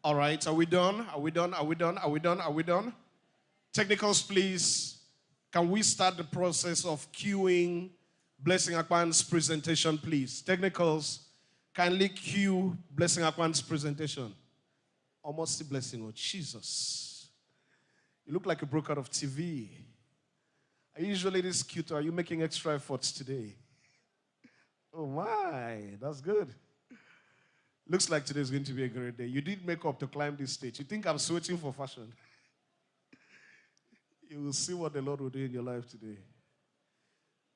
All right, are we done? Are we done? Are we done? Are we done? Are we done? Technicals, please. Can we start the process of queuing Blessing Akwan's presentation, please? Technicals, kindly cue Blessing Akwan's presentation. Almost the blessing, oh Jesus. You look like you broke out of TV. Are you usually this cute or are you making extra efforts today? Oh my, that's good. Looks like today's going to be a great day. You did make up to climb this stage. You think I'm sweating for fashion? You will see what the Lord will do in your life today.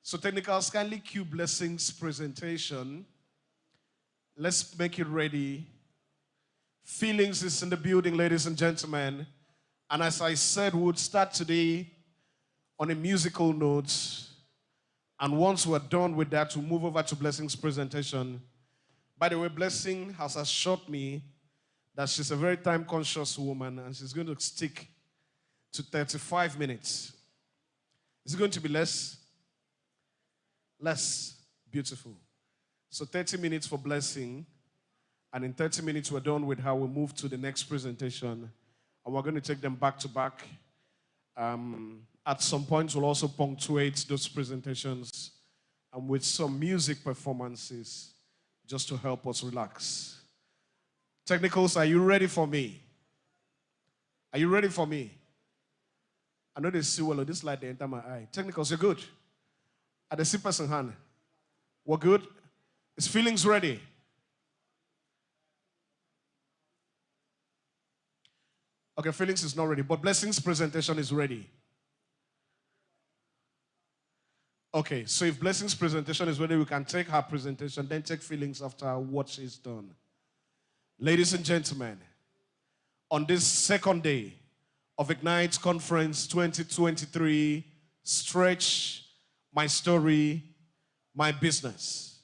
So technicals, kindly cue Blessing's presentation. Let's make it ready. Feelings is in the building, ladies and gentlemen. And as I said, we would start today on a musical note. And once we're done with that, we'll move over to Blessing's presentation. By the way, Blessing has assured me that she's a very time-conscious woman and she's going to stick to 35 minutes. Is it going to be less? Less. Beautiful. So 30 minutes for Blessing. And in 30 minutes, we're done with her. We'll move to the next presentation. And we're going to take them back to back. At some point, we'll also punctuate those presentations and with some music performances just to help us relax. Technicals, are you ready for me? Are you ready for me? I know they see well, this light they enter my eye. Technicals, you're good. At the see person hand. We're good. Is feelings ready? Okay, feelings is not ready, but Blessing's presentation is ready. Okay, so if Blessing's presentation is ready, we can take her presentation, then take feelings after what she's done. Ladies and gentlemen, on this second day of Ignite Conference 2023, Stretch My Story, My Business,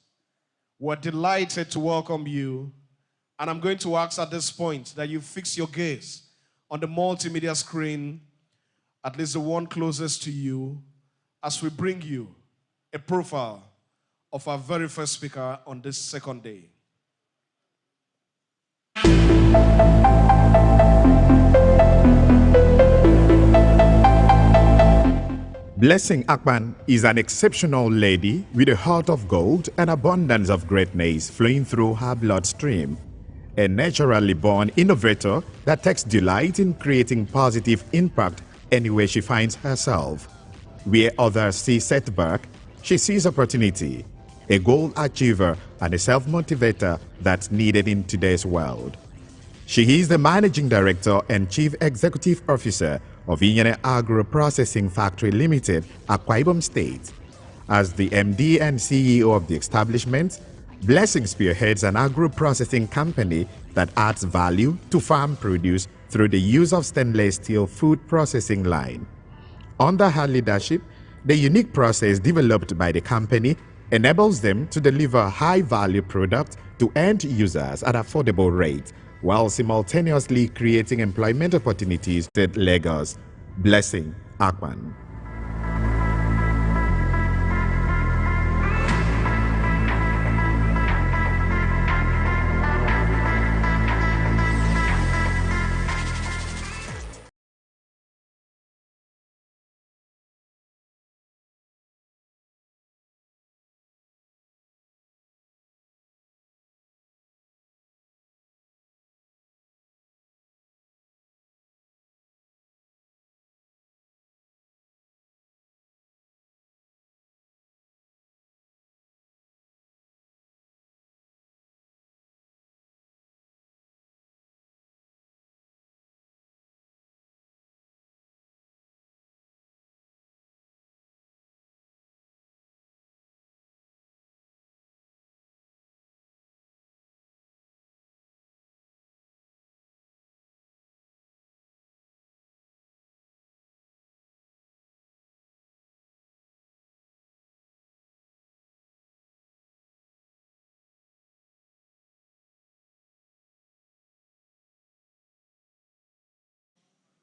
we're delighted to welcome you. And I'm going to ask at this point that you fix your gaze on the multimedia screen, at least the one closest to you, as we bring you a profile of our very first speaker on this second day. Blessing Akwan is an exceptional lady with a heart of gold and abundance of greatness flowing through her bloodstream. A naturally born innovator that takes delight in creating positive impact anywhere she finds herself. Where others see setback, she sees opportunity, a goal achiever and a self-motivator that's needed in today's world. She is the Managing Director and Chief Executive Officer of Inyene Agro Processing Factory Limited, Akwa Ibom State. As the MD and CEO of the establishment, Blessing spearheads an agro-processing company that adds value to farm produce through the use of stainless steel food processing line. Under her leadership, the unique process developed by the company enables them to deliver high-value products to end users at affordable rates, while simultaneously creating employment opportunities in Lagos. Blessing Akwan.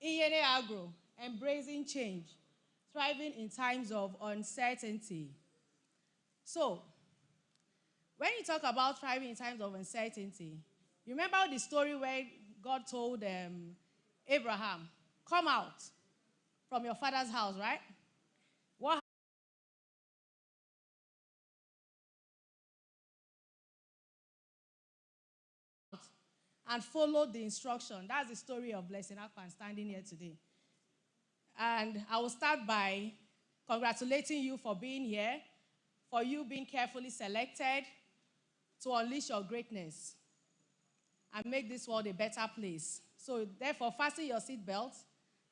Inyene Agro, embracing change, thriving in times of uncertainty. So, when you talk about thriving in times of uncertainty, you remember the story where God told Abraham, come out from your father's house, right? What and followed the instruction. That's the story of Blessing Akwa standing here today. And I will start by congratulating you for being here, for you being carefully selected to unleash your greatness and make this world a better place. So therefore, fasten your seatbelt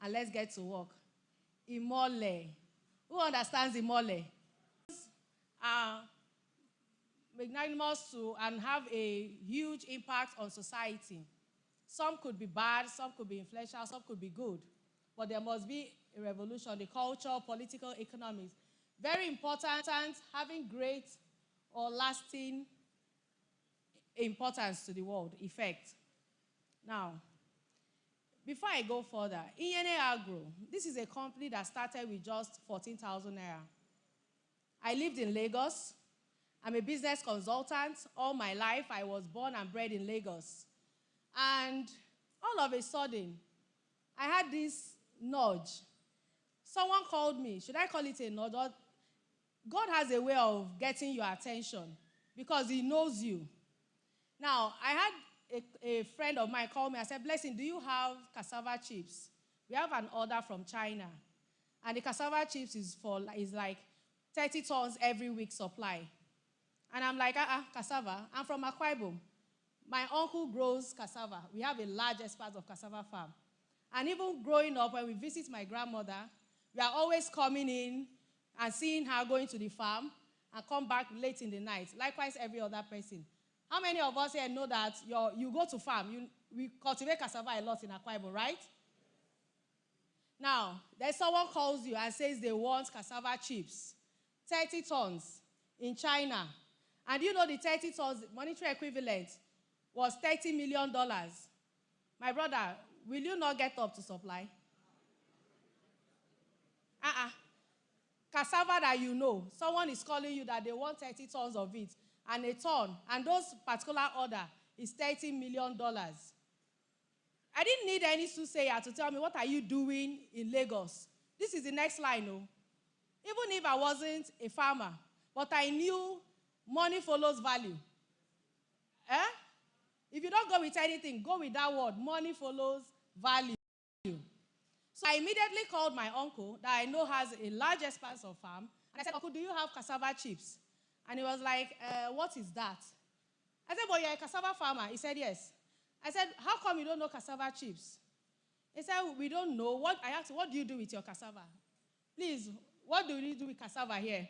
and let's get to work. Imole. Who understands Imole? Magnanimous to and have a huge impact on society. Some could be bad, some could be influential, some could be good. But there must be a revolution, the culture, political, economics. Very important, having great or lasting importance to the world, effect. Now, before I go further, Umo Agro, this is a company that started with just 14,000 naira. I lived in Lagos. I'm a business consultant. All my life, I was born and bred in Lagos. And all of a sudden, I had this nudge. Someone called me. Should I call it a nudge? God has a way of getting your attention because he knows you. Now, I had a friend of mine call me. I said, Blessing, do you have cassava chips? We have an order from China. And the cassava chips is like 30 tons every week supply. And I'm like, cassava. I'm from Akwa Ibom. My uncle grows cassava. We have a large expanse of cassava farm. And even growing up, when we visit my grandmother, we are always coming in and seeing her going to the farm and come back late in the night. Likewise, every other person. How many of us here know that you go to farm, we cultivate cassava a lot in Akwa Ibom, right? Now, there's someone calls you and says they want cassava chips, 30 tons in China. And you know the 30 tons monetary equivalent was $30 million. My brother, will you not get up to supply? Cassava that you know, someone is calling you that they want 30 tons of it, and a ton, and those particular order is $30 million. I didn't need any soothsayer to tell me, what are you doing in Lagos? This is the next line, no? Even if I wasn't a farmer, but I knew money follows value. If you don't go with anything, go with that word. Money follows value. So I immediately called my uncle that I know has a large expanse of farm. And I said, Uncle, do you have cassava chips? And he was like, what is that? I said, but you're a cassava farmer. He said, yes. I said, how come you don't know cassava chips? He said, we don't know. I asked, what do you do with your cassava? Please, what do you do with cassava here?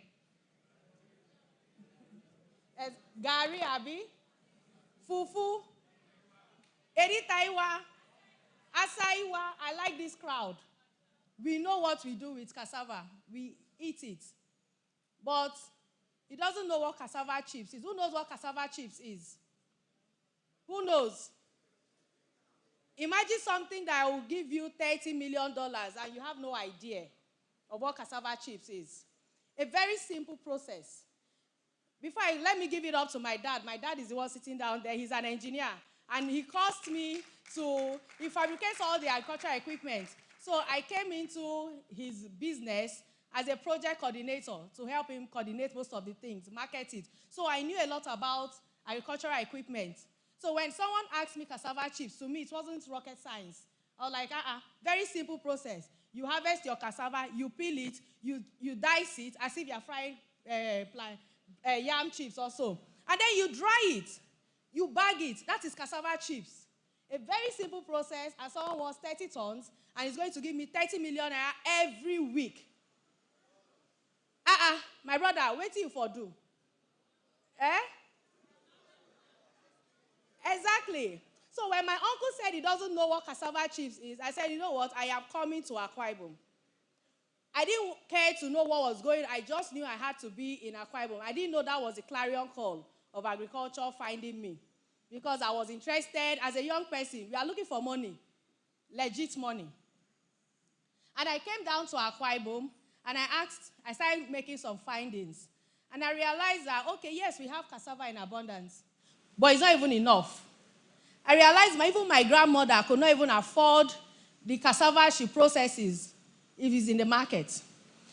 Gari abi, fufu, eritaiwa, asaiwa. I like this crowd. We know what we do with cassava. We eat it. But he doesn't know what cassava chips is. Who knows what cassava chips is? Who knows? Imagine something that will give you $30 million and you have no idea of what cassava chips is. A very simple process. Let me give it up to my dad. My dad is the one sitting down there. He's an engineer. And he he fabricates all the agricultural equipment. So I came into his business as a project coordinator to help him coordinate most of the things, market it. So I knew a lot about agricultural equipment. So when someone asked me cassava chips, to me it wasn't rocket science. I was like, very simple process. You harvest your cassava, you peel it, you dice it as if you're frying yam chips or so. And then you dry it, you bag it. That is cassava chips. A very simple process, and someone wants 30 tons, and it's going to give me 30 million every week. My brother, what do you for do? Exactly. So when my uncle said he doesn't know what cassava chips is, I said, you know what? I am coming to Akwa Ibom. I didn't care to know what was going on. I just knew I had to be in Akwa Ibom. I didn't know that was a clarion call of agriculture finding me. Because I was interested. As a young person, we are looking for money. Legit money. And I came down to Akwa Ibom, and I started making some findings. And I realized that, okay, yes, we have cassava in abundance. But it's not even enough. I realized even my grandmother could not even afford the cassava she processes if it's in the market.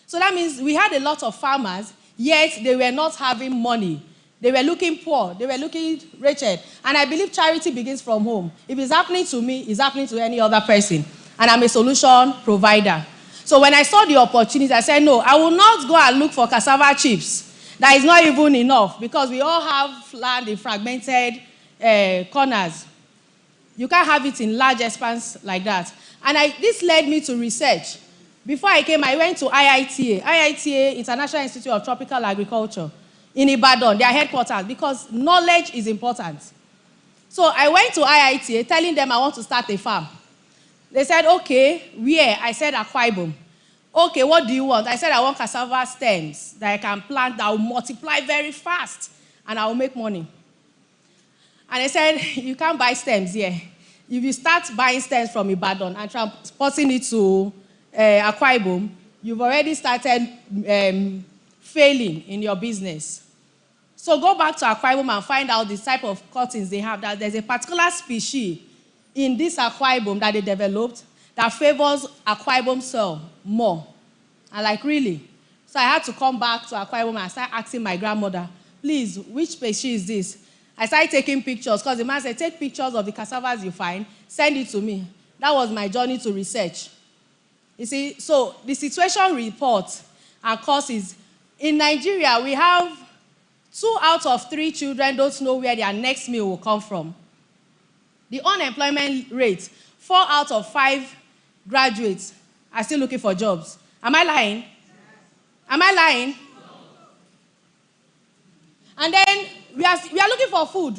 So that means we had a lot of farmers, yet they were not having money. They were looking poor. They were looking wretched. And I believe charity begins from home. If it's happening to me, it's happening to any other person. And I'm a solution provider. So when I saw the opportunity, I said, no, I will not go and look for cassava chips. That is not even enough because we all have land in fragmented corners. You can't have it in large expanse like that. And this led me to research. Before I came, I went to IITA, International Institute of Tropical Agriculture, in Ibadan, their headquarters, because knowledge is important. So I went to IITA telling them I want to start a farm. They said, okay, where? I said, Akwa Ibom. Okay, what do you want? I said, I want cassava stems that I can plant that will multiply very fast and I will make money. And they said, you can't buy stems here. If you start buying stems from Ibadan and transporting it to Akwa Ibom, you've already started failing in your business. So go back to Akwa Ibom and find out the type of cuttings they have. That there's a particular species in this Akwa Ibom that they developed that favors Akwa Ibom soil more. And like, really? So I had to come back to Akwa Ibom and start asking my grandmother, please, which species is this? I started taking pictures because the man said, take pictures of the cassavas you find, send it to me. That was my journey to research. You see, so the situation report and causes, in Nigeria, we have 2 out of 3 children don't know where their next meal will come from. The unemployment rate, 4 out of 5 graduates are still looking for jobs. Am I lying? Am I lying? And then we are looking for food.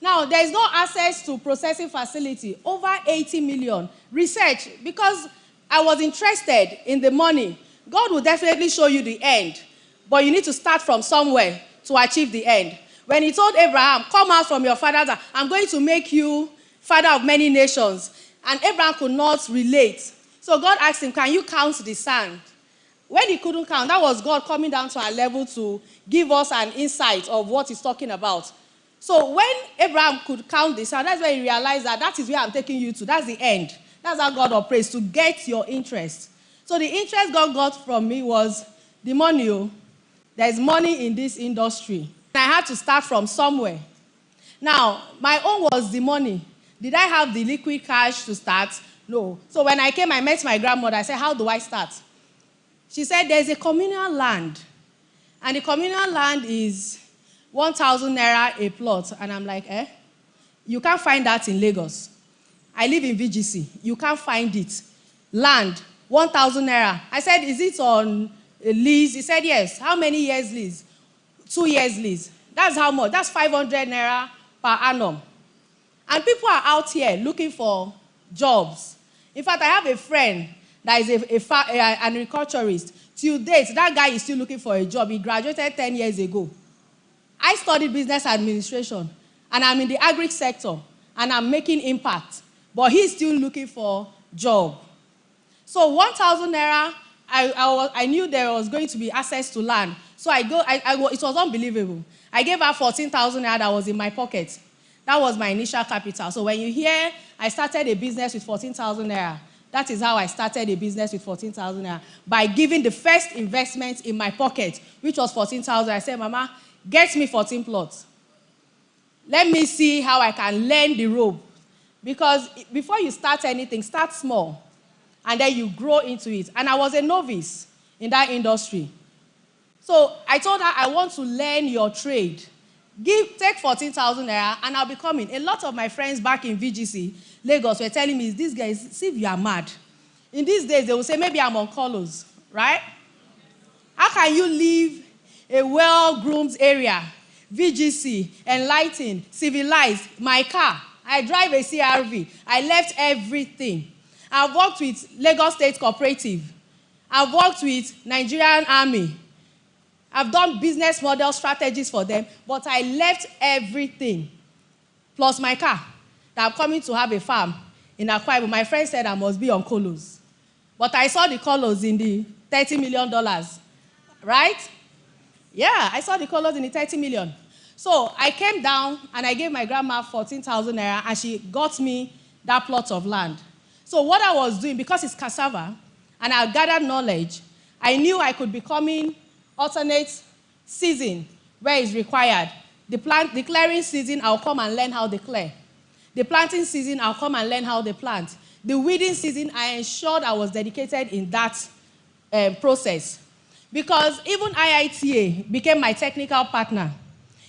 Now, there is no access to processing facility, over 80 million. Research, because I was interested in the money. God will definitely show you the end, but you need to start from somewhere to achieve the end. When he told Abraham, come out from your father's house, I'm going to make you father of many nations. And Abraham could not relate. So God asked him, can you count the sand? When he couldn't count, that was God coming down to our level to give us an insight of what he's talking about. So when Abraham could count the sand, that's when he realized that is where I'm taking you to. That's the end. That's how God operates, to get your interest. So the interest God got from me was the money. There's money in this industry. And I had to start from somewhere. Now, my own was the money. Did I have the liquid cash to start? No. So when I came, I met my grandmother. I said, how do I start? She said, there's a communal land. And the communal land is 1,000 naira a plot. And I'm like, you can't find that in Lagos. I live in VGC. You can't find it. Land, 1,000 naira. I said, is it on a lease? He said, yes. How many years lease? 2 years lease. That's how much? That's 500 naira per annum. And people are out here looking for jobs. In fact, I have a friend that is an agriculturist. Till date, that guy is still looking for a job. He graduated 10 years ago. I studied business administration, and I'm in the agri sector, and I'm making impact. But he's still looking for a job. So 1,000 naira, I knew there was going to be access to land. So it was unbelievable. I gave her 14,000 naira that was in my pocket. That was my initial capital. So when you hear I started a business with 14,000 naira, that is how I started a business with 14,000 naira. By giving the first investment in my pocket, which was 14,000. I said, Mama, get me 14 plots. Let me see how I can learn the rope. Because before you start anything, start small. And then you grow into it. And I was a novice in that industry. So I told her, I want to learn your trade. Take 14,000 naira and I'll be coming. A lot of my friends back in VGC, Lagos, were telling me, these guys, see if you are mad. In these days, they will say, maybe I'm on colors, right? How can you leave a well-groomed area, VGC, enlightened, civilized, my car? I drive a CRV. I left everything. I've worked with Lagos State Cooperative. I've worked with Nigerian Army. I've done business model strategies for them, but I left everything, plus my car, that I'm coming to have a farm in Akwa Ibom. My friend said I must be on colos. But I saw the colos in the $30 million, right? Yeah, I saw the colos in the 30 million. So I came down and I gave my grandma 14,000 naira and she got me that plot of land. So what I was doing, because it's cassava and I gathered knowledge, I knew I could be coming alternate season where it's required. The clearing season, I'll come and learn how they clear. The planting season, I'll come and learn how they plant. The weeding season, I ensured I was dedicated in that process. Because even IITA became my technical partner.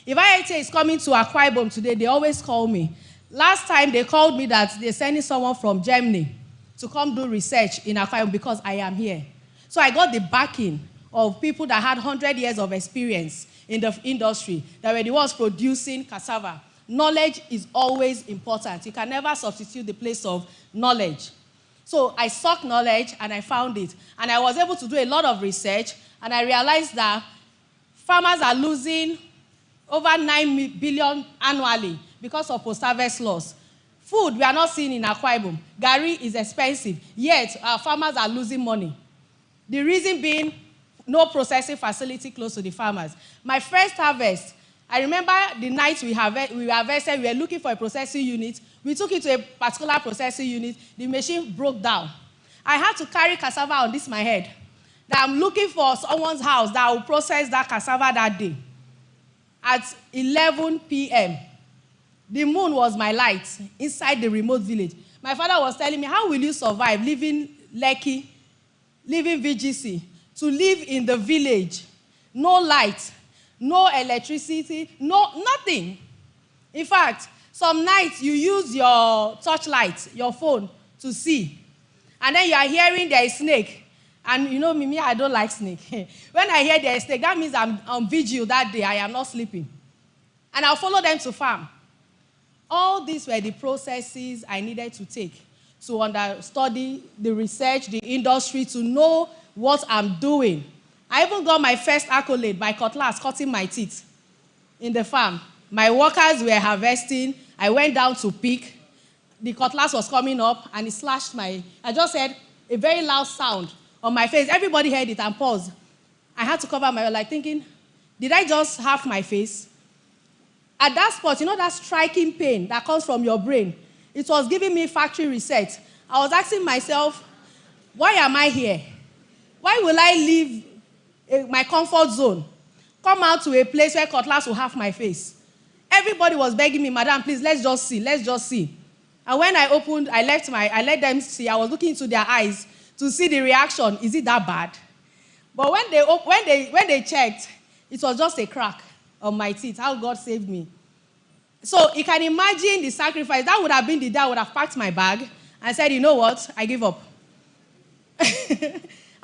If IITA is coming to Akwa Ibom today, they always call me. Last time they called me that they're sending someone from Germany to come do research in Akwa Ibom because I am here. So I got the backing of people that had 100 years of experience in the industry, that were the ones producing cassava. Knowledge is always important. You can never substitute the place of knowledge. So I sought knowledge and I found it. And I was able to do a lot of research and I realized that farmers are losing over 9 billion annually because of post-harvest loss. Food we are not seeing in Akwa Ibom. Gari is expensive, yet our farmers are losing money. The reason being no processing facility close to the farmers. My first harvest, I remember the night we harvested, we were looking for a processing unit. We took it to a particular processing unit. The machine broke down. I had to carry cassava on this my head. That I'm looking for someone's house that will process that cassava that day. At 11 p.m., the moon was my light inside the remote village. My father was telling me, how will you survive living Lekki, living VGC, to live in the village, no light, no electricity, nothing. In fact, some nights you use your torchlight, your phone, to see. And then you are hearing there is snake. And you know me, I don't like snake. When I hear there is snake, that means I'm on vigil that day. I am not sleeping. And I'll follow them to farm. All these were the processes I needed to take to study the research, the industry, to know what I'm doing. I even got my first accolade by cutlass cutting my teeth in the farm. My workers were harvesting. I went down to pick. The cutlass was coming up and it slashed I just heard a very loud sound on my face. Everybody heard it and paused. I had to cover my like thinking, did I just half my face? At that spot, you know that striking pain that comes from your brain? It was giving me factory reset. I was asking myself, why am I here? Why will I leave my comfort zone, come out to a place where cutlass will half my face? Everybody was begging me, madam, please, let's just see. And when I opened, I let them see. I was looking into their eyes to see the reaction. Is it that bad? But when they checked, it was just a crack on my teeth. How God saved me. So you can imagine the sacrifice. That would have been the day I would have packed my bag and said, you know what, I give up.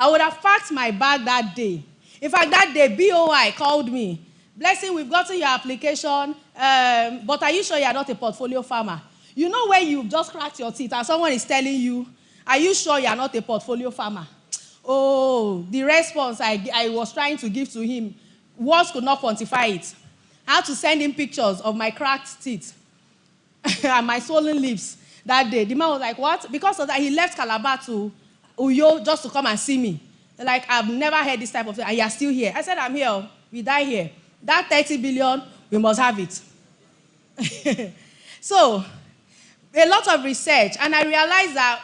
I would have packed my bag that day. In fact, that day, BOI called me. Blessing, we've gotten your application, but are you sure you're not a portfolio farmer? You know when you've just cracked your teeth and someone is telling you, are you sure you're not a portfolio farmer? Oh, the response I was trying to give to him, words could not quantify it. I had to send him pictures of my cracked teeth and my swollen lips that day. The man was like, what? Because of that, he left Calabar to Uyo just to come and see me. Like, I've never heard this type of thing, and you're still here. I said, I'm here. We die here. That 30 billion, we must have it. So, a lot of research, and I realized that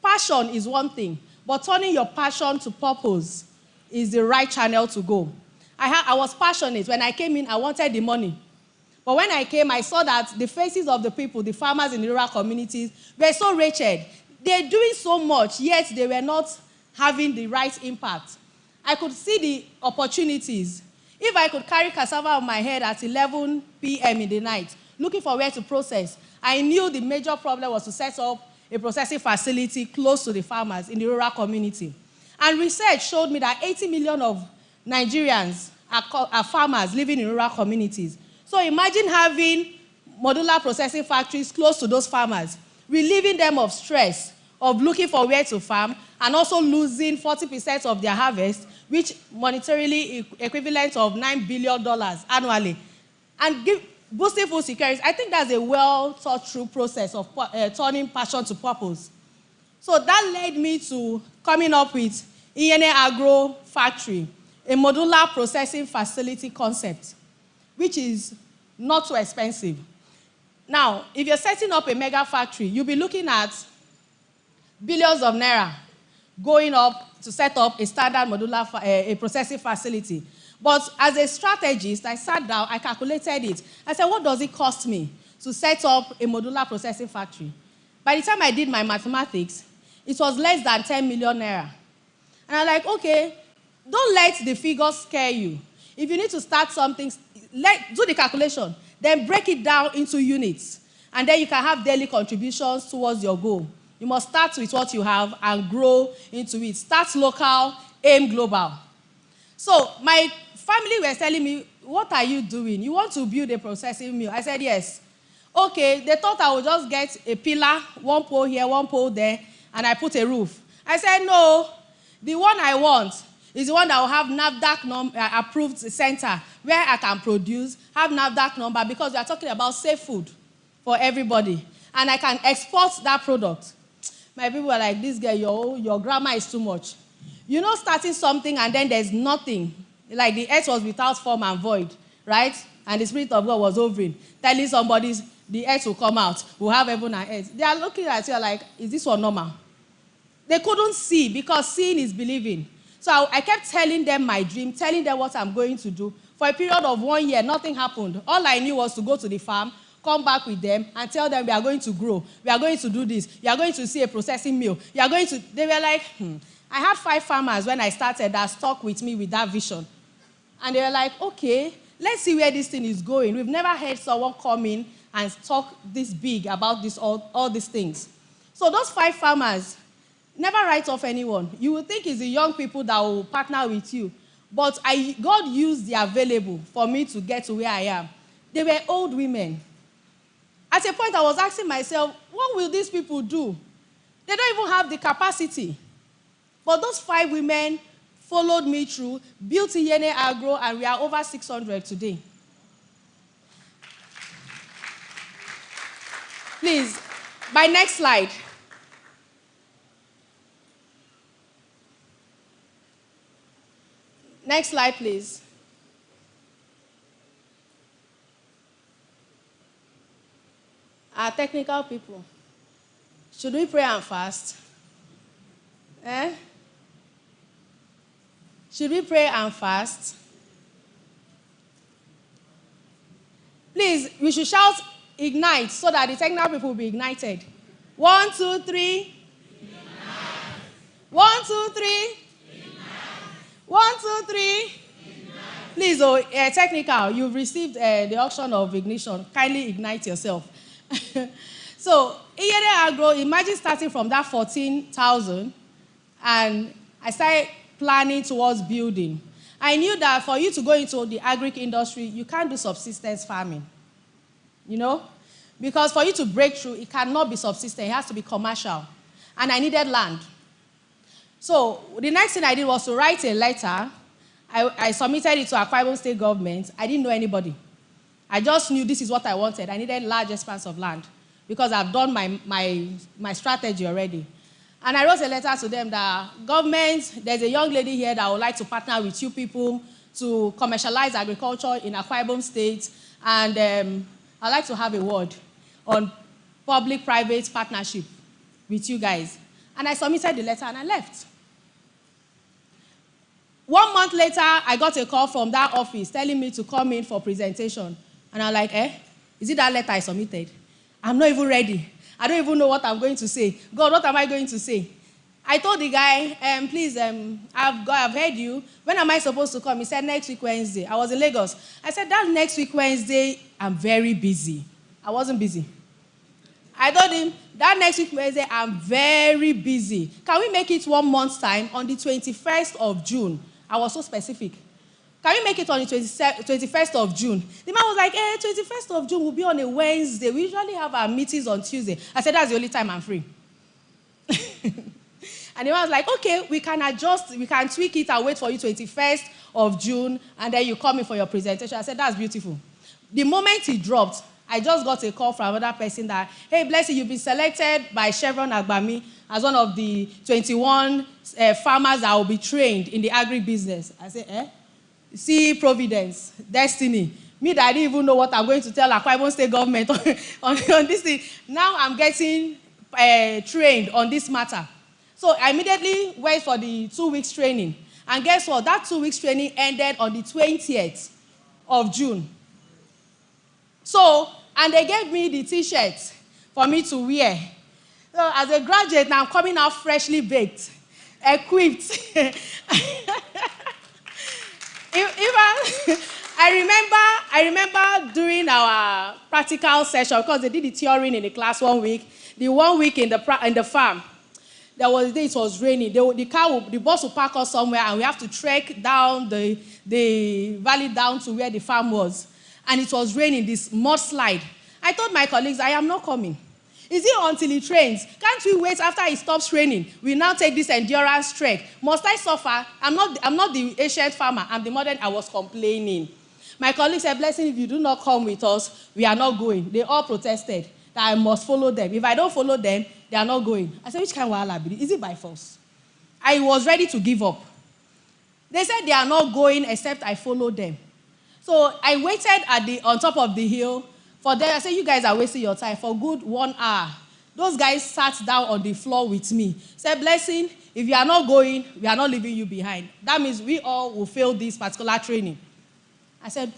passion is one thing, but turning your passion to purpose is the right channel to go. I was passionate. When I came in, I wanted the money. But when I came, I saw that the faces of the people, the farmers in the rural communities, were so wretched. They're doing so much, yet they were not having the right impact. I could see the opportunities. If I could carry cassava on my head at 11 p.m. in the night, looking for where to process, I knew the major problem was to set up a processing facility close to the farmers in the rural community. And research showed me that 80 million of Nigerians are farmers living in rural communities. So imagine having modular processing factories close to those farmers, relieving them of stress, of looking for where to farm, and also losing 40% of their harvest, which monetarily equivalent of $9 billion annually, and boosting food security. I think that's a well-thought-through process of turning passion to purpose. So that led me to coming up with Umo Agro Factory, a modular processing facility concept, which is not too expensive. Now, if you're setting up a mega factory, you'll be looking at billions of naira going up to set up a standard modular a processing facility. But as a strategist, I sat down, I calculated it. I said, what does it cost me to set up a modular processing factory? By the time I did my mathematics, it was less than 10 million naira. And I'm like, okay, don't let the figures scare you. If you need to start something, do the calculation, then break it down into units. And then you can have daily contributions towards your goal. You must start with what you have and grow into it. Start local, aim global. So my family were telling me, what are you doing? You want to build a processing mill? I said, yes. Okay, they thought I would just get a pillar, one pole here, one pole there, and I put a roof. I said, no, the one I want is the one that will have NAFDAC approved center where I can produce, have NAFDAC number, because we are talking about safe food for everybody. And I can export that product. My people are like, this girl, your grammar is too much. You know, starting something and then there's nothing. Like the earth was without form and void, right? And the Spirit of God was hovering, telling somebody the earth will come out, we'll have heaven and earth. They are looking at you like, is this one normal? They couldn't see because seeing is believing. So I kept telling them my dream, telling them what I'm going to do. For a period of 1 year, nothing happened. All I knew was to go to the farm, come back with them, and tell them we are going to grow. We are going to do this. You are going to see a processing mill. You are going to... They were like, I had 5 farmers when I started that stuck with me with that vision. And they were like, okay, let's see where this thing is going. We've never heard someone come in and talk this big about this, all these things. So those 5 farmers... Never write off anyone. You will think it's the young people that will partner with you. But God used the available for me to get to where I am. They were old women. At a point, I was asking myself, what will these people do? They don't even have the capacity. But those 5 women followed me through, built Iyene Agro, and we are over 600 today. Please, my next slide. Next slide, please. Our technical people. Should we pray and fast? Should we pray and fast? Please, we should shout ignite so that the technical people will be ignited. 1, 2, 3. Ignite. 1, 2, 3. 1, 2, 3. Please, technical, you've received the option of ignition. Kindly ignite yourself. So, Iyene Agro, imagine starting from that 14,000, and I started planning towards building. I knew that for you to go into the agric industry, you can't do subsistence farming. You know? Because for you to break through, it cannot be subsistence. It has to be commercial. And I needed land. So the next thing I did was to write a letter. I submitted it to Akwa Ibom State government. I didn't know anybody. I just knew this is what I wanted. I needed large expanse of land because I've done my strategy already. And I wrote a letter to them that, government, there's a young lady here that would like to partner with you people to commercialize agriculture in Akwa Ibom State. And I'd like to have a word on public-private partnership with you guys. And I submitted the letter and I left. 1 month later, I got a call from that office telling me to come in for presentation. And I'm like, is it that letter I submitted? I'm not even ready. I don't even know what I'm going to say. God, what am I going to say? I told the guy, please, I've heard you. When am I supposed to come? He said, next week, Wednesday. I was in Lagos. I said, that next week, Wednesday, I'm very busy. I wasn't busy. I told him, that next week, Wednesday, I'm very busy. Can we make it 1 month's time on the 21st of June? I was so specific. Can we make it on the 21st of June? The man was like, 21st of June will be on a Wednesday. We usually have our meetings on Tuesday. I said, that's the only time I'm free. And the man was like, okay, we can adjust, we can tweak it and wait for you 21st of June, and then you come in for your presentation. I said, that's beautiful. The moment he dropped, I just got a call from another person that, hey, Blessy, you've been selected by Chevron Agbami as one of the 21 farmers that will be trained in the agri-business. I said, See providence, destiny. Me that I didn't even know what I'm going to tell Akwa Ibom State government on this thing. Now I'm getting trained on this matter. So I immediately went for the 2 weeks training. And guess what? That 2 weeks training ended on the 20th of June. So, and they gave me the t-shirt for me to wear. So as a graduate, now I'm coming out freshly baked, equipped. I remember during our practical session, because they did the theory in the class 1 week, the 1 week in the farm, there was a day it was raining. The bus will park us somewhere, and we have to trek down the valley down to where the farm was. And it was raining, this mudslide. I told my colleagues, I am not coming. Is it until it rains? Can't we wait after it stops raining? We now take this endurance trek. Must I suffer? I'm not the ancient farmer. I'm the modern. I was complaining. My colleagues said, Blessing, if you do not come with us, we are not going. They all protested that I must follow them. If I don't follow them, they are not going. I said, which kind of wahala be this? Is it by force? I was ready to give up. They said they are not going except I follow them. So I waited on top of the hill for them. I said, you guys are wasting your time for good 1 hour. Those guys sat down on the floor with me. Said, Blessing, if you are not going, we are not leaving you behind. That means we all will fail this particular training. I said,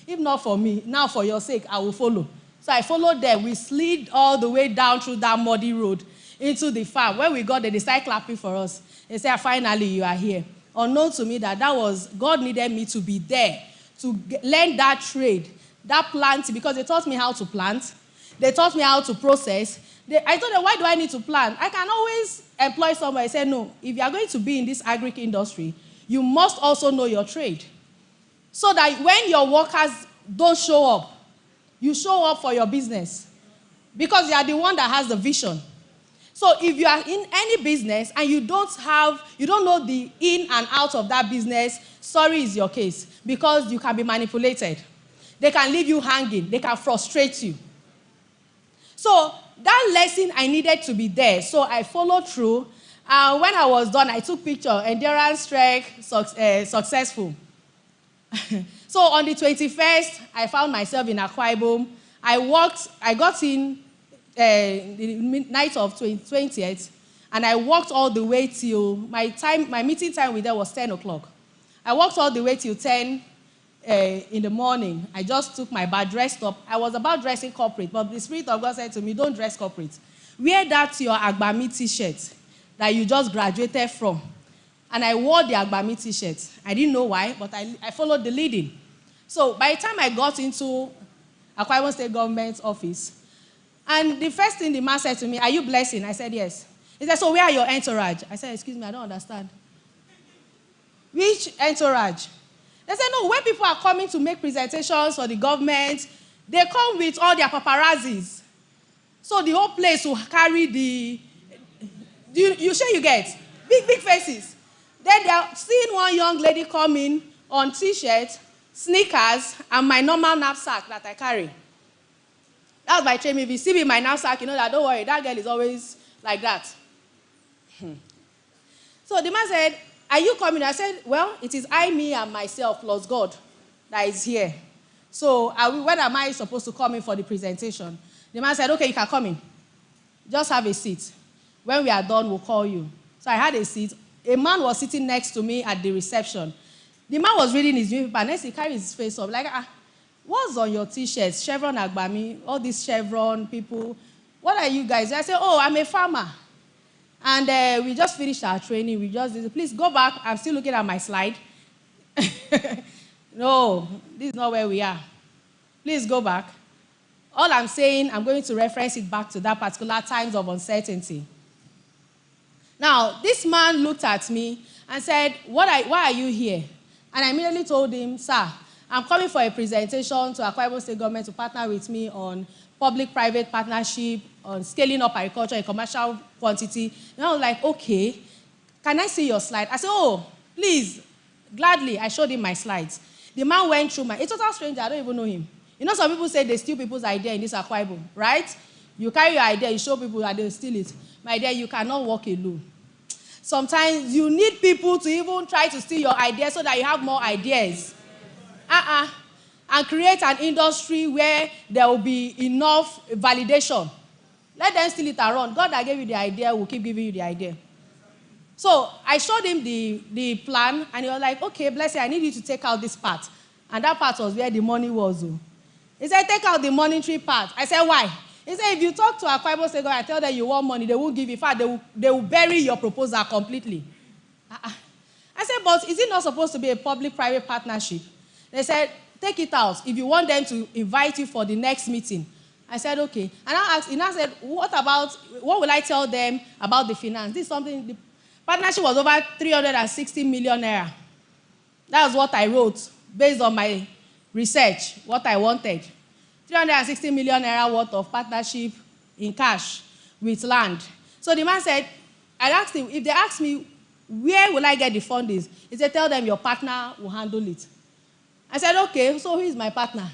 if not for me, now for your sake, I will follow. So I followed them. We slid all the way down through that muddy road into the farm. When we got there, they started clapping for us. They said, finally, you are here. Unknown to me that was, God needed me to be there to learn that trade, that planting, because they taught me how to plant. They taught me how to process. I told them, why do I need to plant? I can always employ somebody. I said, no, if you are going to be in this agric industry, you must also know your trade. So that when your workers don't show up, you show up for your business. Because you are the one that has the vision. So if you are in any business and you don't know the in and out of that business, sorry is your case. Because you can be manipulated. They can leave you hanging. They can frustrate you. So that lesson, I needed to be there. So I followed through. When I was done, I took picture. Endurance trek, successful. So on the 21st, I found myself in Akwa Ibom. I got in the night of 20th, and I walked all the way till my meeting time with them was 10 o'clock. I walked all the way till 10 in the morning. I just took my bath, dressed up. I was about dressing corporate, but the Spirit of God said to me, don't dress corporate. Wear that your Agbami t-shirt that you just graduated from. And I wore the Agbami t-shirt. I didn't know why, but I followed the leading. So by the time I got into Akwa Ibom State government office, and the first thing the man said to me, are you blessing? I said, yes. He said, so where are your entourage? I said, excuse me, I don't understand. Which entourage? They said, no, when people are coming to make presentations for the government, they come with all their paparazzis. So the whole place will carry you sure you get? Big faces. Then they are seeing one young lady coming on t-shirt, sneakers, and my normal knapsack that I carry. That's my training. If you see me in my knapsack, you know that, don't worry, that girl is always like that. So the man said, are you coming? I said, well, it is I, me, and myself plus God that is here. So when am I supposed to come in for the presentation? The man said, okay, you can come in. Just have a seat. When we are done, we'll call you. So I had a seat. A man was sitting next to me at the reception. The man was reading his newspaper, and he carried his face up, like, what's on your t-shirt? Chevron Agbami, all these Chevron people. What are you guys? I said, oh, I'm a farmer. And we just finished our training. We just did, please go back. I'm still looking at my slide. No, this is not where we are. Please go back. All I'm saying, I'm going to reference it back to that particular times of uncertainty. Now, this man looked at me and said, why are you here? And I immediately told him, sir, I'm coming for a presentation to Akwa Ibom State government to partner with me on public-private partnership, on scaling up agriculture in commercial quantity. And I was like, okay, can I see your slide? I said, oh, please, gladly. I showed him my slides. The man went through a total stranger, I don't even know him. You know, some people say they steal people's idea in this Akwa Ibom, right? You carry your idea, you show people that they steal it. My dear, you cannot walk alone. Sometimes you need people to even try to steal your ideas so that you have more ideas. and create an industry where there will be enough validation. Let them steal it and run. God that gave you the idea will keep giving you the idea. So I showed him the plan, and he was like, okay, bless you, I need you to take out this part. And that part was where the money was. He said, take out the monetary part. I said, why? He said, if you talk to Akwa State and tell them you want money, they won't give you. In fact, they will bury your proposal completely. I said, but is it not supposed to be a public-private partnership? They said, take it out if you want them to invite you for the next meeting. I said, okay. And I asked, he now said, what will I tell them about the finance? This is something, the partnership was over 360 million naira. That was what I wrote based on my research, what I wanted. 360 million naira worth of partnership in cash with land. So the man said, I asked him, if they ask me, where will I get the fundings? He said, tell them your partner will handle it. I said, okay, so who is my partner?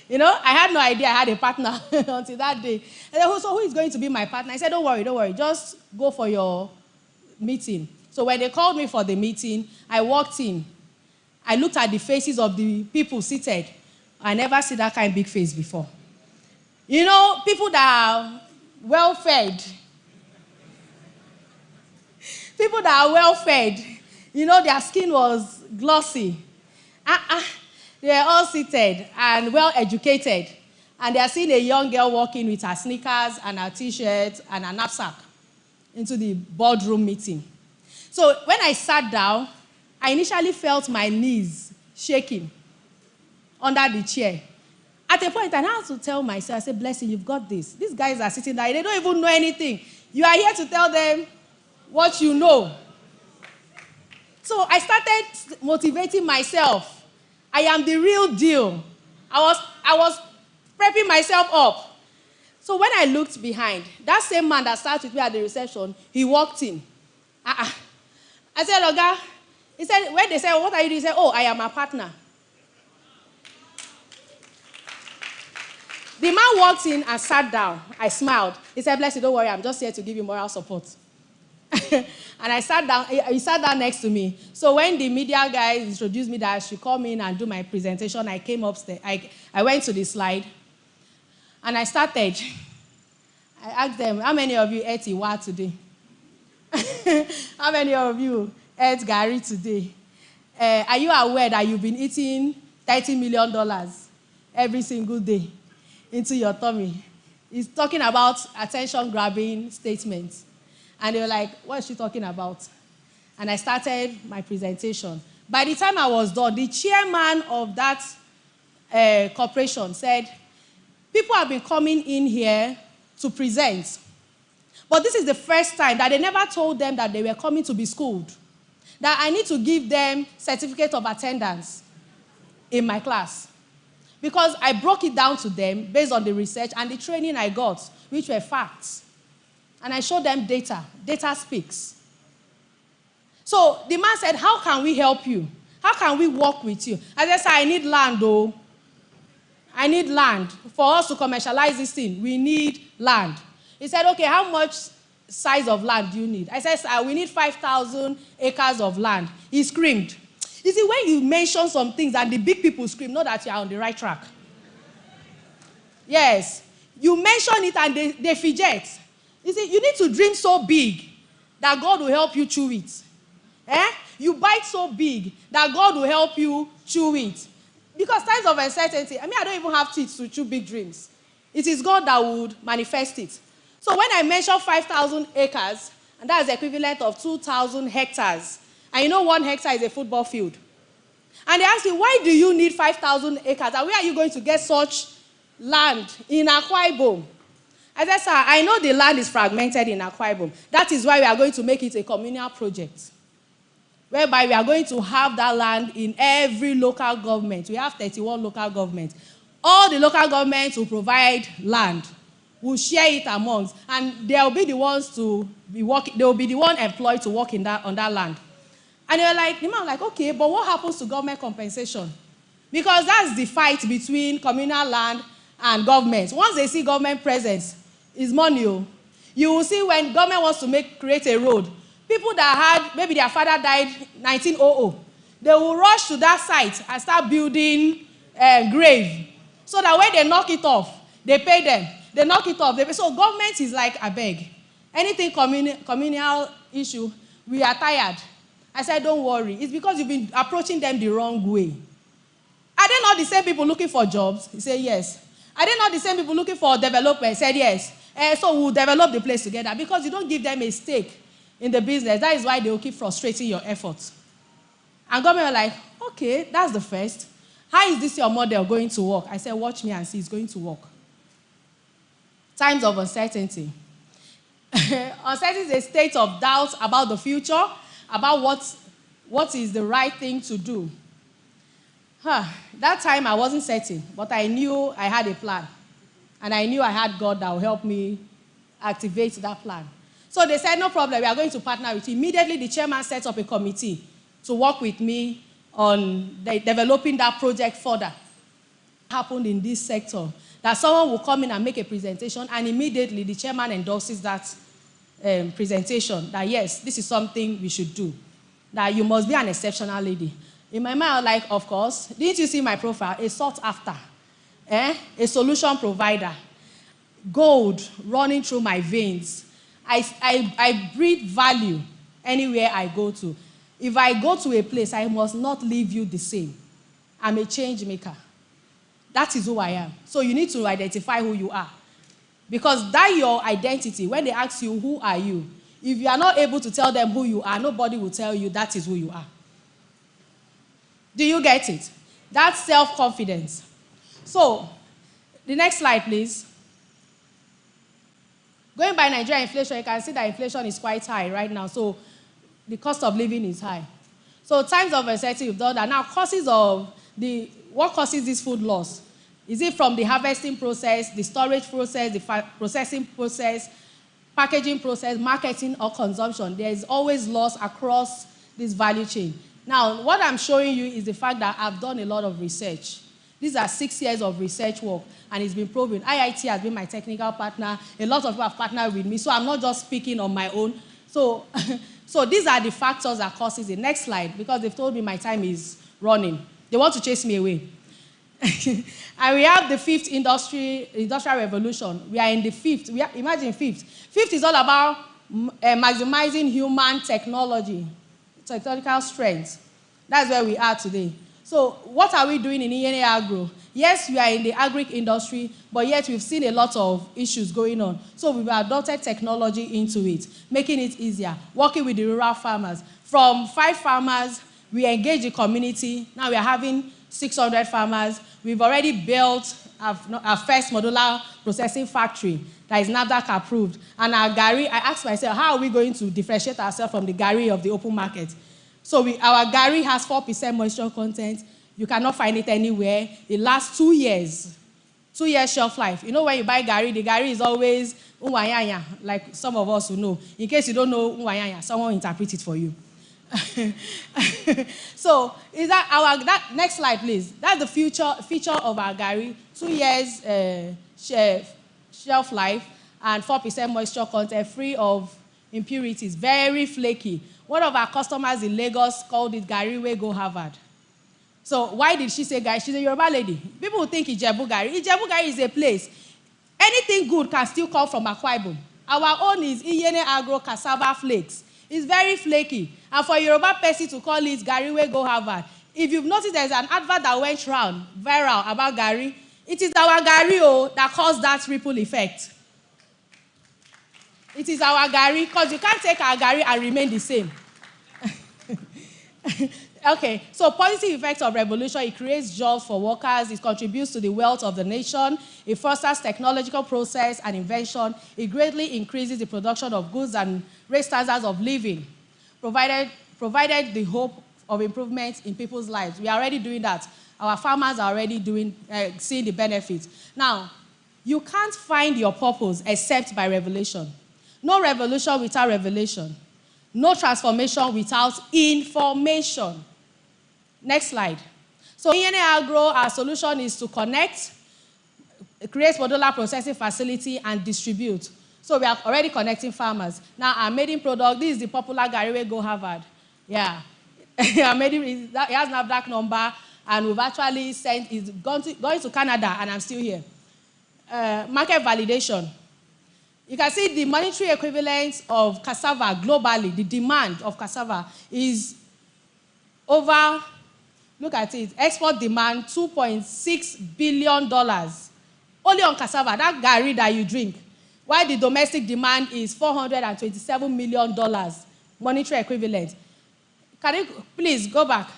You know, I had no idea I had a partner until that day. I said, so who is going to be my partner? I said, don't worry, just go for your meeting. So when they called me for the meeting, I walked in. I looked at the faces of the people seated. I never see that kind of big face before. You know, people that are well-fed. People that are well-fed. You know, their skin was glossy. They are all seated and well-educated. And they are seeing a young girl walking with her sneakers and her T-shirt and her knapsack into the boardroom meeting. So when I sat down, I initially felt my knees shaking under the chair. At a point, I had to tell myself, I said, Blessing, you've got this. These guys are sitting there. They don't even know anything. You are here to tell them what you know. So I started motivating myself. I am the real deal. I was prepping myself up. So when I looked behind, that same man that sat with me at the reception, he walked in. I said, Oga, he said, when they said, what are you doing? He said, oh, I am a partner. The man walked in and sat down. I smiled. He said, bless you, don't worry, I'm just here to give you moral support. And I sat down, he sat down next to me. So when the media guys introduced me that I should come in and do my presentation, I came upstairs. I went to the slide, and I started. I asked them, how many of you ate Iwa today? How many of you ate Gary today? Are you aware that you've been eating $30 million every single day into your tummy? He's talking about attention-grabbing statements. And they were like, what is she talking about? And I started my presentation. By the time I was done, the chairman of that corporation said, people have been coming in here to present. But this is the first time that they never told them that they were coming to be schooled. That I need to give them certificate of attendance in my class. Because I broke it down to them based on the research and the training I got, which were facts. And I showed them data. Data speaks. So the man said, how can we help you? How can we work with you? As I said, I need land, though. I need land. For us to commercialize this thing, we need land. He said, okay, how much size of land do you need? I said, we need 5,000 acres of land. He screamed. You see, when you mention some things and the big people scream, know that you are on the right track. Yes. You mention it and they fidget. You see, you need to dream so big that God will help you chew it. You bite so big that God will help you chew it. Because times of uncertainty, I don't even have teeth to chew big dreams. It is God that would manifest it. So when I mention 5,000 acres, and that's the equivalent of 2,000 hectares, and you know 1 hectare is a football field. And they ask me, why do you need 5,000 acres? And where are you going to get such land in Akwa Ibom? I said, sir, I know the land is fragmented in Akwa Ibom. That is why we are going to make it a communal project, whereby we are going to have that land in every local government. We have 31 local governments. All the local governments will provide land. We'll share it amongst, and they will be the ones to be working. They will be the one employed to work on that land. And they were like, the man was like, okay, but what happens to government compensation? Because that's the fight between communal land and government. Once they see government presence, it's money. You will see when government wants to create a road, people that had, maybe their father died 1900, they will rush to that site and start building grave. So that when they knock it off, they pay them. They knock it off. So government is like, I beg. Anything communal issue, we are tired. I said, don't worry. It's because you've been approaching them the wrong way. Are they not the same people looking for jobs? He said, yes. Are they not the same people looking for development? He said, yes. So we'll develop the place together because you don't give them a stake in the business. That is why they will keep frustrating your efforts. And government were like, okay, that's the first. How is this your model going to work? I said, watch me and see, it's going to work. Times of uncertainty. Uncertainty is a state of doubt about the future, about what is the right thing to do. That time I wasn't certain, but I knew I had a plan. And I knew I had God that would help me activate that plan. So they said, no problem, we are going to partner with you. Immediately, the chairman set up a committee to work with me on developing that project further. What happened in this sector, that someone will come in and make a presentation, and immediately the chairman endorses that presentation, that yes, this is something we should do, that you must be an exceptional lady. In my mind, I was like, of course. Didn't you see my profile? A sought after, a solution provider, gold running through my veins. I breathe value anywhere I go to. If I go to a place, I must not leave you the same. I'm a change maker. That is who I am. So you need to identify who you are. Because that your identity, when they ask you, who are you? If you are not able to tell them who you are, nobody will tell you that is who you are. Do you get it? That's self-confidence. So, the next slide, please. Going by Nigeria inflation, you can see that inflation is quite high right now. So, the cost of living is high. So, times of uncertainty, we've done that. Now, what causes this food loss? Is it from the harvesting process, the storage process, the processing process, packaging process, marketing, or consumption? There is always loss across this value chain. Now, what I'm showing you is the fact that I've done a lot of research. These are 6 years of research work, and it's been proven. IIT has been my technical partner. A lot of people have partnered with me, so I'm not just speaking on my own. So, so these are the factors that causes it. Next slide, because they've told me my time is running. They want to chase me away. And we have the 5th industrial revolution. We are in the 5th. Imagine 5th. 5th is all about maximizing human technological strength. That's where we are today. So what are we doing in Umo Agro? Yes, we are in the agric industry, but yet we've seen a lot of issues going on. So we've adopted technology into it, making it easier, working with the rural farmers. From 5 farmers, we engage the community. Now we are having 600 farmers. We've already built our first modular processing factory that is NAFDAC approved. And our gari, I asked myself, how are we going to differentiate ourselves from the gari of the open market? So our gari has 4% moisture content. You cannot find it anywhere. It lasts 2 years. 2 years shelf life. You know when you buy gari, the gari is always unwayanya, like some of us who know. In case you don't know unwayanya, someone will interpret it for you. So, is that next slide, please? That's the feature of our gari. 2 years shelf life and 4% moisture content, free of impurities, very flaky. One of our customers in Lagos called it gari wey go Harvard. So why did she say gari? She's a Yoruba lady. People will think Ijebu gari. Ijebu gari is a place. Anything good can still come from Akwa Ibom. Our own is Umo Agro cassava flakes. It's very flaky. And for Yoruba person to call it gari wey go Harvard, if you've noticed there's an advert that went viral about gari, it is our gari that caused that ripple effect. It is our gari, because you can't take our gari and remain the same. Okay, so positive effects of revolution: it creates jobs for workers, it contributes to the wealth of the nation, it fosters technological process and invention, it greatly increases the production of goods and raise standards of living, provided the hope of improvement in people's lives. We are already doing that. Our farmers are already seeing the benefits. Now, you can't find your purpose except by revelation. No revolution without revelation. No transformation without information. Next slide. So in Umo Agro, our solution is to connect, create modular processing facility, and distribute. So we are already connecting farmers. Now our maiden product, this is the popular gari wey go Harvard. Yeah. He has NAFDAC number, and we've actually sent, it's going to Canada, and I'm still here. Market validation. You can see the monetary equivalent of cassava globally, the demand of cassava is over, look at it, export demand $2.6 billion. Only on cassava, that gari that you drink, while the domestic demand is $427 million monetary equivalent. Can you please go back?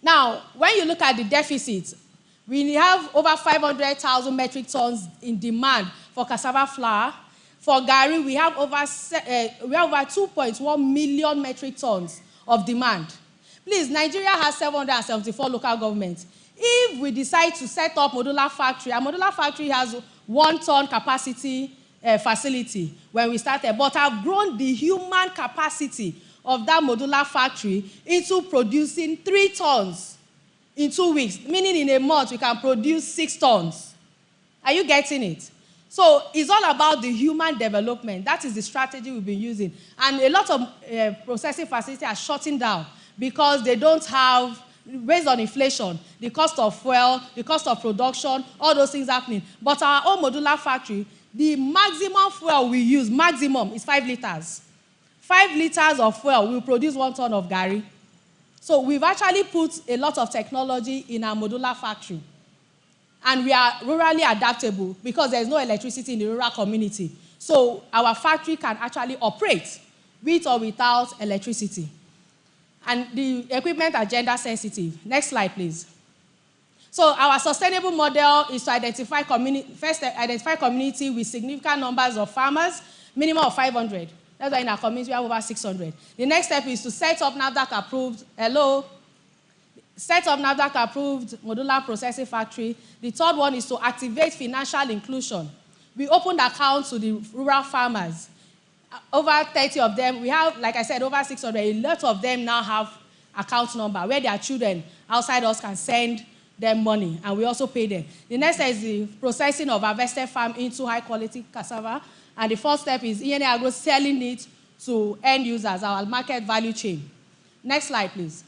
Now, when you look at the deficit, we have over 500,000 metric tons in demand for cassava flour. For gari, we have over 2.1 million metric tons of demand. Please, Nigeria has 774 local governments. If we decide to set up modular factory, a modular factory has 1 ton capacity facility when we started, but have grown the human capacity of that modular factory into producing 3 tons in 2 weeks, meaning in a month we can produce 6 tons. Are you getting it? So it's all about the human development. That is the strategy we've been using. And a lot of processing facilities are shutting down because they don't have, based on inflation, the cost of fuel, the cost of production, all those things happening. But our own modular factory, the maximum fuel we use, maximum, is 5 liters. 5 liters of fuel will produce 1 ton of gari. So we've actually put a lot of technology in our modular factory. And we are rurally adaptable because there's no electricity in the rural community. So our factory can actually operate with or without electricity. And the equipment are gender sensitive. Next slide, please. So our sustainable model is to identify community with significant numbers of farmers, minimum of 500. That's why in our community we have over 600. The next step is to set up NAFDAC approved, set up NAFDAC approved modular processing factory. The third one is to activate financial inclusion. We opened accounts to the rural farmers. Over 30 of them, we have, like I said, over 600. A lot of them now have account number where their children outside us can send them money, and we also pay them. The next step is the processing of harvested farm into high-quality cassava. And the fourth step is Umo Eno selling it to end users, our market value chain. Next slide, please.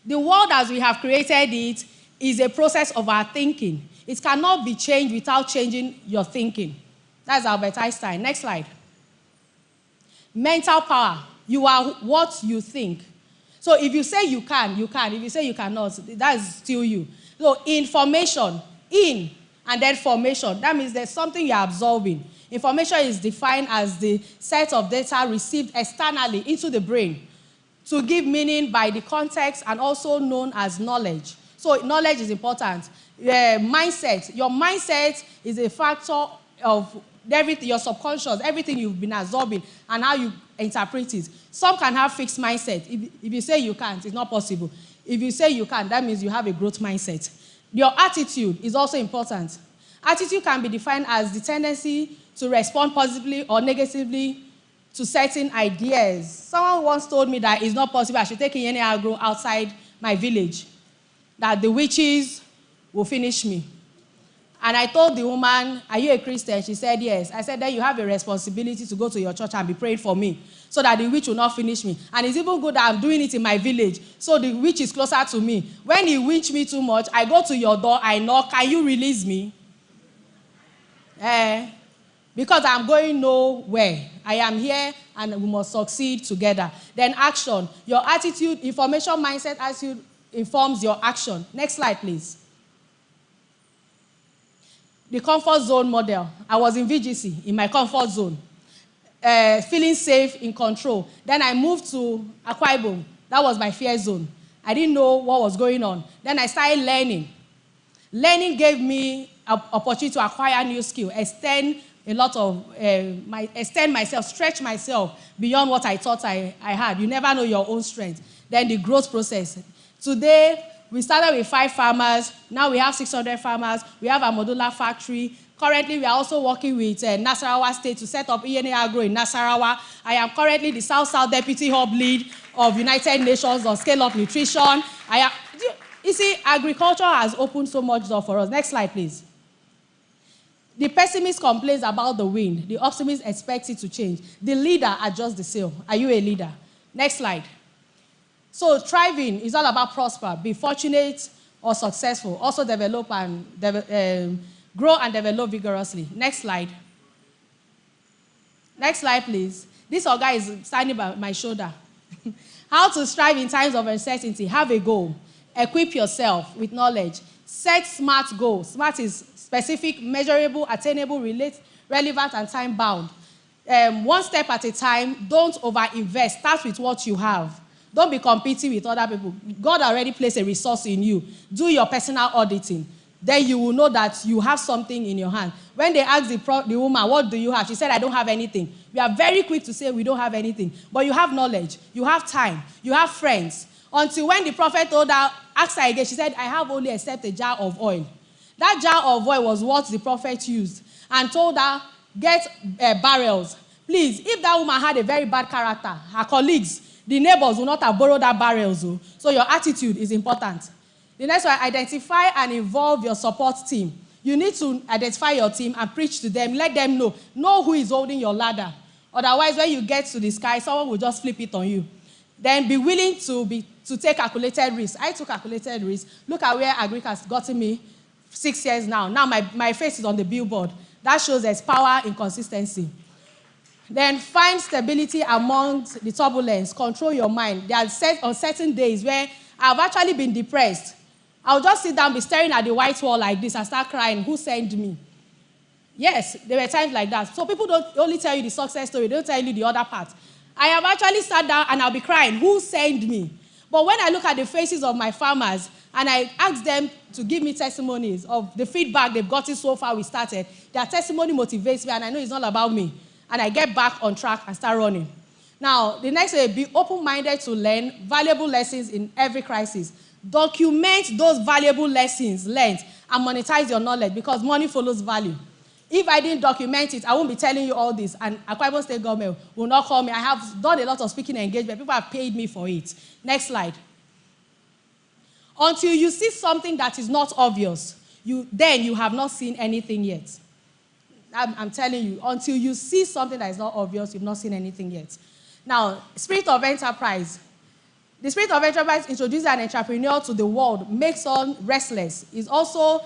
The world as we have created it is a process of our thinking. It cannot be changed without changing your thinking. That's Albert Einstein. Next slide. Mental power. You are what you think. So if you say you can, you can. If you say you cannot, that's still you. So information, in, and then formation. That means there's something you're absorbing. Information is defined as the set of data received externally into the brain to give meaning by the context and also known as knowledge. So knowledge is important. Mindset. Your mindset is a factor of everything, your subconscious, everything you've been absorbing and how you interpret it. Some can have fixed mindset. If you say you can't, it's not possible. If you say you can, that means you have a growth mindset. Your attitude is also important. Attitude can be defined as the tendency to respond positively or negatively to certain ideas. Someone once told me that it's not possible I should take Umo Eno outside my village, that the witches will finish me. And I told the woman, are you a Christian? She said, yes. I said, then you have a responsibility to go to your church and be praying for me so that the witch will not finish me. And it's even good that I'm doing it in my village, so the witch is closer to me. When he witch me too much, I go to your door, I knock, can you release me? Because I'm going nowhere. I am here and we must succeed together. Then action. Your attitude, information, mindset, attitude informs your action. Next slide, please. The comfort zone model. I was in VGC, in my comfort zone. Feeling safe, in control. Then I moved to Akwa Ibom. That was my fear zone. I didn't know what was going on. Then I started learning. Learning gave me an opportunity to acquire new skill, extend myself, stretch myself beyond what I thought I had. You never know your own strength. Then the growth process. Today, we started with 5 farmers. Now we have 600 farmers. We have a modular factory. Currently, we are also working with Nasarawa State to set up Umo Eno in Nasarawa. I am currently the South-South Deputy Hub Lead of United Nations on Scale-Up Nutrition. You see, agriculture has opened so much door for us. Next slide, please. The pessimist complains about the wind. The optimist expects it to change. The leader adjusts the sail. Are you a leader? Next slide. So thriving is all about prosper, be fortunate or successful, also develop and grow and develop vigorously. Next slide. Next slide, please. This guy is standing by my shoulder. How to strive in times of uncertainty. Have a goal. Equip yourself with knowledge. Set SMART goals. SMART is specific, measurable, attainable, relevant, and time-bound. One step at a time. Don't over-invest. Start with what you have. Don't be competing with other people. God already placed a resource in you. Do your personal auditing. Then you will know that you have something in your hand. When they asked the woman, what do you have? She said, I don't have anything. We are very quick to say we don't have anything. But you have knowledge. You have time. You have friends. Until when the prophet told her, asked her again, she said, I have only except a jar of oil. That jar of oil was what the prophet used. And told her, get barrels. Please, if that woman had a very bad character, her colleagues, the neighbors will not have borrowed that barrels. So your attitude is important. The next one, identify and involve your support team. You need to identify your team and preach to them. Let them know. Know who is holding your ladder. Otherwise, when you get to the sky, someone will just flip it on you. Then be willing to take calculated risks. I took calculated risks. Look at where Agric has gotten me 6 years now. Now my face is on the billboard. That shows there's power in consistency. Then find stability amongst the turbulence. Control your mind. There are on certain days where I've actually been depressed. I'll just sit down, be staring at the white wall like this and start crying. Who sent me? Yes, there were times like that. So people don't only tell you the success story. They don't tell you the other part. I have actually sat down and I'll be crying. Who sent me? But when I look at the faces of my farmers and I ask them to give me testimonies of the feedback they've gotten so far we started, their testimony motivates me and I know it's not about me. And I get back on track and start running. Now, the next way, be open-minded to learn valuable lessons in every crisis. Document those valuable lessons learned and monetize your knowledge because money follows value. If I didn't document it, I won't be telling you all this. And Akwa State government will not call me. I have done a lot of speaking engagement. People have paid me for it. Next slide. Until you see something that is not obvious, then you have not seen anything yet. I'm telling you, until you see something that is not obvious, you've not seen anything yet. Now, spirit of enterprise. The spirit of enterprise introduces an entrepreneur to the world, makes one restless. Is also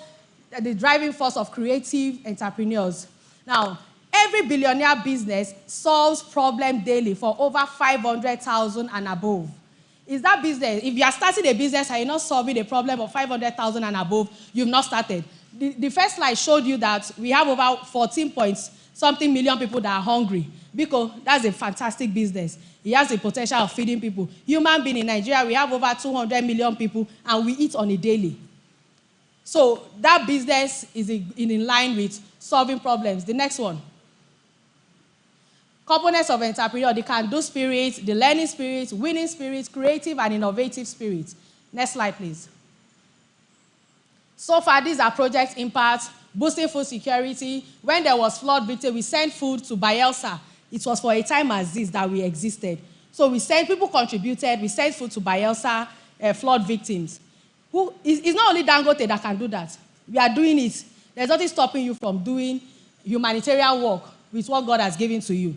the driving force of creative entrepreneurs. Now, every billionaire business solves problems daily for over 500,000 and above. Is that business? If you are starting a business and you're not solving a problem of 500,000 and above, you've not started. The first slide showed you that we have over 14-something million people that are hungry. Because that's a fantastic business. It has the potential of feeding people. Human being in Nigeria, we have over 200 million people and we eat on a daily. So that business is in line with solving problems. The next one. Components of entrepreneur, the can-do spirit, the learning spirit, winning spirit, creative and innovative spirit. Next slide, please. So far, these are project impact, boosting food security. When there was flood victim, we sent food to Bayelsa. It was for a time as this that we existed. So people contributed, we sent food to Bayelsa flood victims. It's not only Dangote that can do that. We are doing it. There's nothing stopping you from doing humanitarian work with what God has given to you.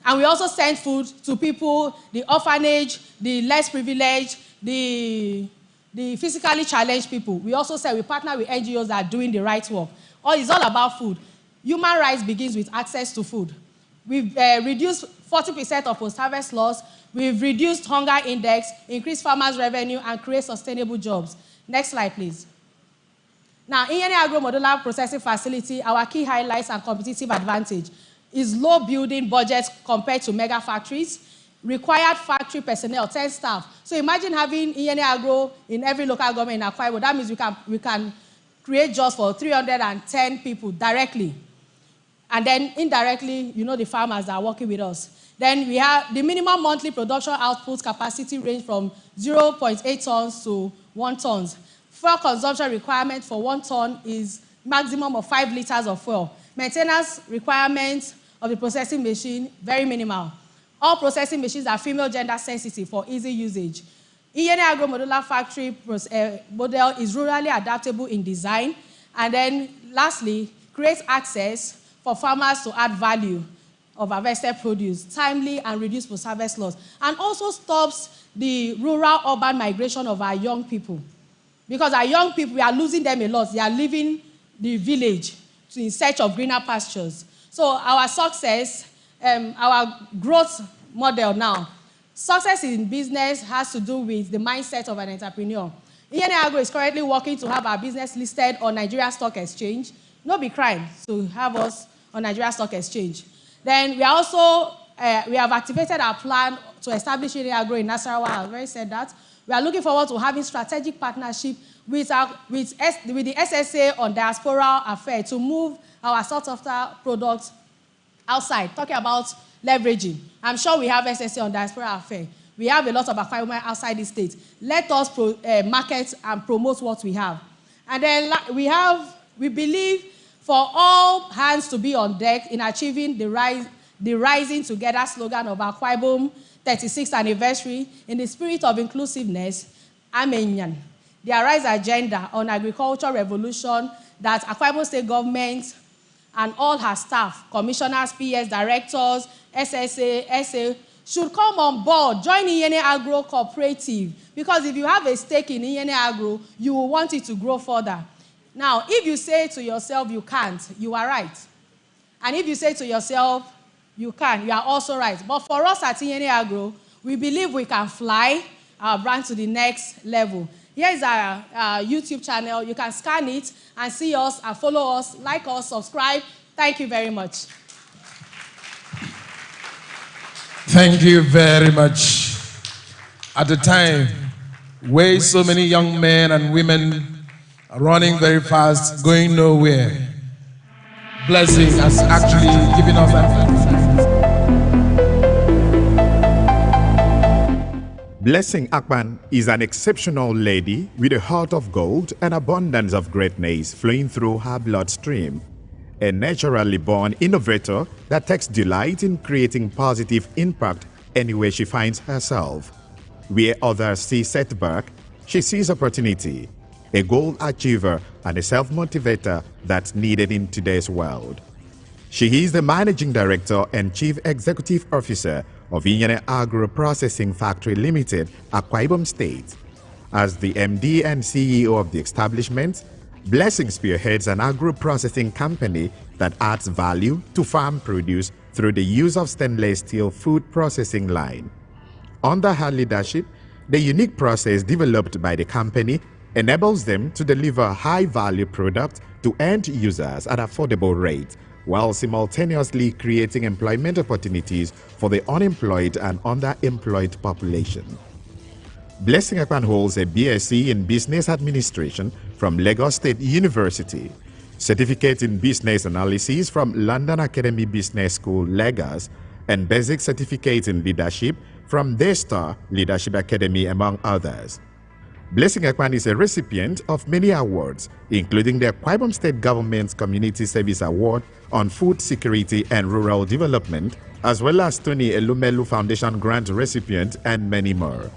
And we also send food to people, the orphanage, the less privileged, the physically challenged people. We also say we partner with NGOs that are doing the right work. It's all about food. Human rights begins with access to food. We've reduced 40% of post-harvest loss. We've reduced hunger index, increased farmers' revenue, and create sustainable jobs. Next slide, please. Now, in any agro-modular processing facility, our key highlights and competitive advantage is low building budgets compared to mega factories, required factory personnel, 10 staff. So imagine having ENA Agro in every local government in Akwa. That means we can create jobs for 310 people directly. And then indirectly, the farmers that are working with us. Then we have the minimum monthly production output capacity range from 0.8 tons to 1 ton. Fuel consumption requirement for 1 ton is maximum of 5 liters of fuel. Maintenance requirements of the processing machine, very minimal. All processing machines are female gender sensitive for easy usage. ENA Agro Modular Factory model is rurally adaptable in design. And then lastly, creates access for farmers to add value. of harvested produce, timely and reduce post-harvest loss, and also stops the rural-urban migration of our young people. Because our young people, we are losing them a lot. They are leaving the village in search of greener pastures. So our success, our growth model now, success in business has to do with the mindset of an entrepreneur. ENA Agro is currently working to have our business listed on Nigeria Stock Exchange. No be crime to have us on Nigeria Stock Exchange. Then we are also, we have activated our plan to establish ENA Agro in Nasarawa. I've already said that. We are looking forward to having strategic partnership with the SSA on diaspora affairs to move our sought-after products outside. Talking about leveraging. I'm sure we have SSA on diaspora affairs. We have a lot of acquirement outside the state. Let us market and promote what we have. And then we believe for all hands to be on deck in achieving the Rising Together slogan of Akwa Ibom 36th anniversary in the spirit of inclusiveness, Amenyan. The Arise agenda on agriculture revolution that Akwa Ibom State government and all her staff, commissioners, PS, directors, SSA, SA, should come on board, join ENA Agro Cooperative. Because if you have a stake in ENA Agro, you will want it to grow further. Now, if you say to yourself you can't, you are right. And if you say to yourself you can, you are also right. But for us at ENA Agro, we believe we can fly our brand to the next level. Here is our YouTube channel. You can scan it and see us and follow us, like us, subscribe. Thank you very much. Thank you very much. At a time where so many young men and women are running very fast, going nowhere, Blessing has actually given us that. Blessing Akpan is an exceptional lady with a heart of gold and abundance of greatness flowing through her bloodstream. A naturally born innovator that takes delight in creating positive impact anywhere she finds herself. Where others see setback, she sees opportunity. A goal achiever and a self-motivator that's needed in today's world. She is the Managing Director and Chief Executive Officer of ENA Agro Processing Factory Limited, Akwa Ibom State. As the MD and CEO of the establishment, Blessing spearheads an agro-processing company that adds value to farm produce through the use of stainless steel food processing line. Under her leadership, the unique process developed by the company enables them to deliver high-value products to end users at affordable rates, while simultaneously creating employment opportunities for the unemployed and underemployed population. Blessing Akpan holds a BSc in Business Administration from Lagos State University, Certificate in Business Analysis from London Academy Business School, Lagos, and Basic Certificate in Leadership from Daystar Leadership Academy, among others. Blessing Akpan is a recipient of many awards, including the Akwa Ibom State Government's Community Service Award on Food Security and Rural Development, as well as Tony Elumelu Foundation Grant recipient, and many more.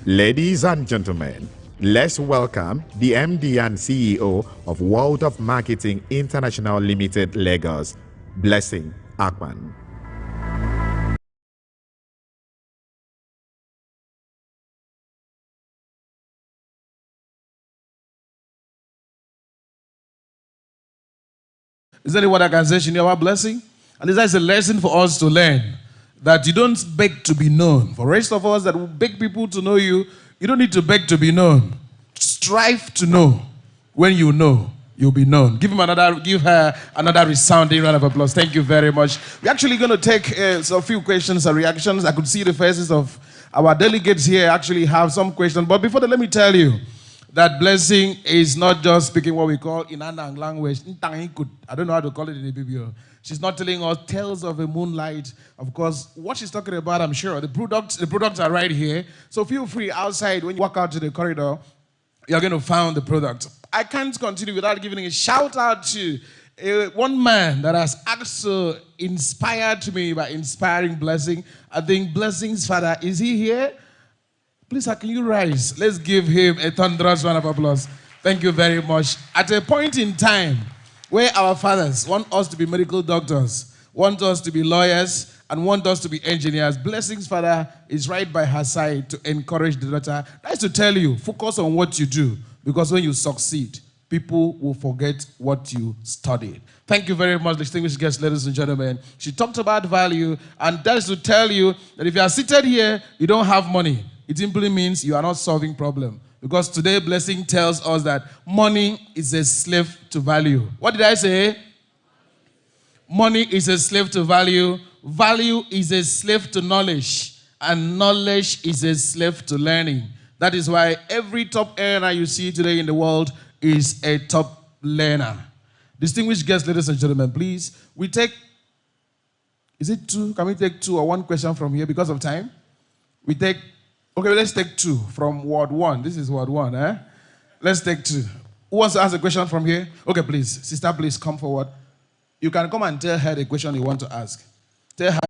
Ladies and gentlemen, let's welcome the MD and CEO of World of Marketing International Limited, Lagos, Blessing Akpan. Is there anyone that can say she knew our blessing? And this is a lesson for us to learn, that you don't beg to be known. For the rest of us that will beg people to know you, you don't need to beg to be known. Strive to know. When you know, you'll be known. Give her another resounding round of applause. Thank you very much. We're actually going to take a few questions and reactions. I could see the faces of our delegates here actually have some questions. But before that, let me tell you that Blessing is not just speaking what we call in Anang language. I don't know how to call it in Ibom. She's not telling us tales of a moonlight. Of course, what she's talking about, I'm sure, the products are right here. So feel free outside, when you walk out to the corridor, you're going to find the product. I can't continue without giving a shout out to one man that has also inspired me by inspiring Blessing. I think Blessing's father, is he here? Please, can you rise? Let's give him a thunderous round of applause. Thank you very much. At a point in time where our fathers want us to be medical doctors, want us to be lawyers, and want us to be engineers. Blessings Father is right by her side to encourage the daughter. That's to tell you, focus on what you do, because when you succeed, people will forget what you studied. Thank you very much, distinguished guests, ladies and gentlemen. She talked about value, and that is to tell you that if you are seated here, you don't have money. It simply means you are not solving problem. Because today, Blessing tells us that money is a slave to value. What did I say? Money is a slave to value. Value is a slave to knowledge. And knowledge is a slave to learning. That is why every top earner you see today in the world is a top learner. Distinguished guests, ladies and gentlemen, please, we take, is it two? Can we take two or one question from here because of time? We take, okay, let's take two from ward one. This is ward one, eh? Let's take two. Who wants to ask a question from here? Okay, please. Sister, please come forward. You can come and tell her the question you want to ask. Tell her.